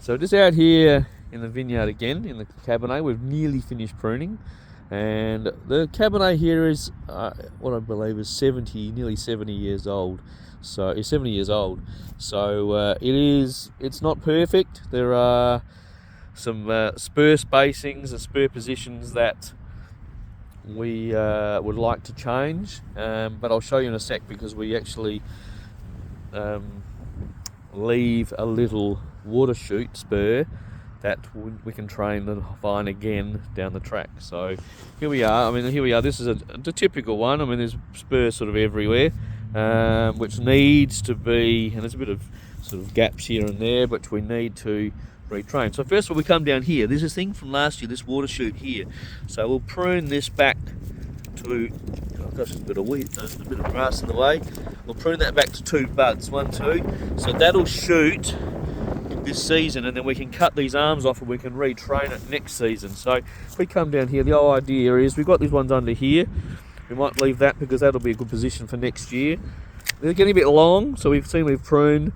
So just out here in the vineyard again, in the Cabernet, we've nearly finished pruning. And the Cabernet here is what I believe is nearly 70 years old. So it's 70 years old. So it's not perfect. There are some spur spacings and spur positions that we would like to change, but I'll show you in a sec, because we actually leave a little water chute spur that we can train the vine again down the track. So here we are. This is the typical one. I mean, there's spurs sort of everywhere, which needs to be, and there's a bit of sort of gaps here and there, which we need to retrain. So first of all, we come down here. There's this thing from last year, this water chute here. So we'll prune this back to, oh gosh, there's a bit of weed, there's a bit of grass in the way. We'll prune that back to 2 buds, 1, 2. So that'll shoot this season, and then we can cut these arms off and we can retrain it next season. So if we come down here, the whole idea is we've got these ones under here. We might leave that because that'll be a good position for next year. They're getting a bit long, so we've pruned.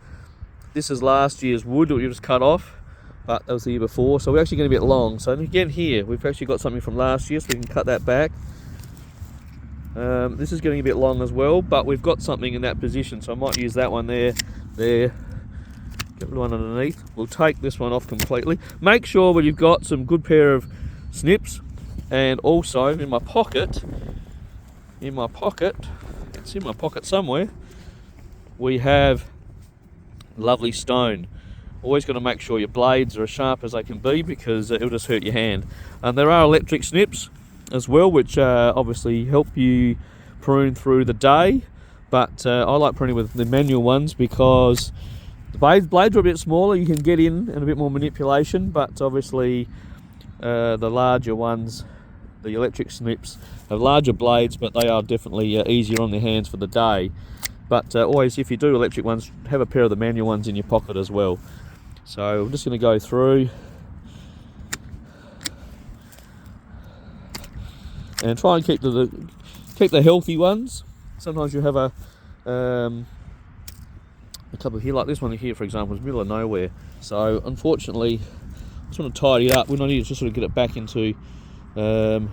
This is last year's wood that we just cut off, but that was the year before, so we're actually getting a bit long. So again here, we've actually got something from last year, so we can cut that back. This is getting a bit long as well, but we've got something in that position, so I might use that one there, get the one underneath. We'll take this one off completely. Make sure that you've got some good pair of snips, and also in my pocket, it's in my pocket somewhere, we have lovely stone. Always got to make sure your blades are as sharp as they can be, because it'll just hurt your hand. And there are electric snips as well, which obviously help you prune through the day, but I like pruning with the manual ones because the blades are a bit smaller, you can get in and a bit more manipulation, but obviously the larger ones, the electric snips, have larger blades, but they are definitely easier on the hands for the day. But always, if you do electric ones, have a pair of the manual ones in your pocket as well. So I'm just going to go through and try and keep the healthy ones. Sometimes you have a couple here, like this one here, for example, is middle of nowhere. So unfortunately, I just want to tidy it up. We need to just sort of get it back into the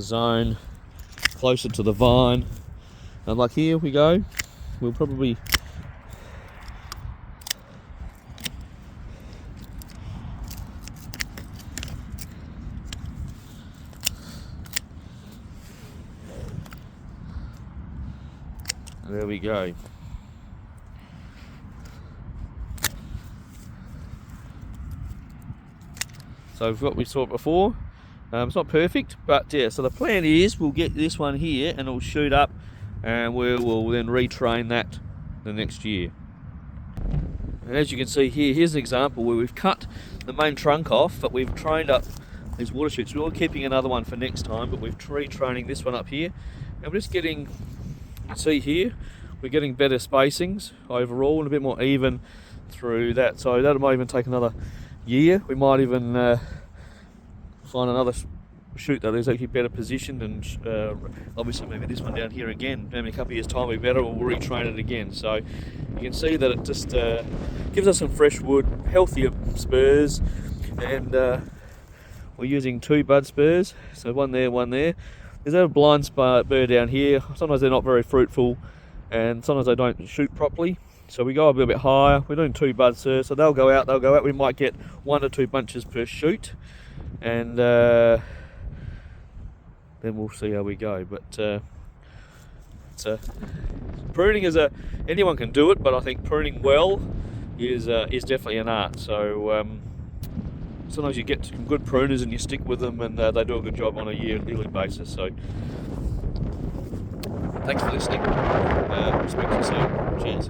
zone, closer to the vine. And like here we go, we'll probably there we go. So what we saw before, it's not perfect, but yeah, so the plan is we'll get this one here and it'll shoot up, and we will then retrain that the next year. And as you can see here, here's an example where we've cut the main trunk off, but we've trained up these water chutes. We're keeping another one for next time, but we're retraining this one up here, and we're just getting, you can see here, we're getting better spacings overall and a bit more even through that. So that might even take another year. We might even find another shoot that is actually better positioned, and obviously maybe this one down here again, maybe a couple of years time will be better, or we'll retrain it again. So you can see that it just gives us some fresh wood, healthier spurs, and we're using 2 bud spurs, so one there, one there. There's a blind spur down here. Sometimes they're not very fruitful, and sometimes they don't shoot properly. So we go a little bit higher. We're doing 2 bud spurs, so they'll go out. We might get 1 or 2 bunches per shoot, and then we'll see how we go. But pruning is anyone can do it, but I think pruning well is definitely an art. So sometimes you get some good pruners and you stick with them, and they do a good job on a yearly basis. So thanks for listening. Speak to you soon. Cheers.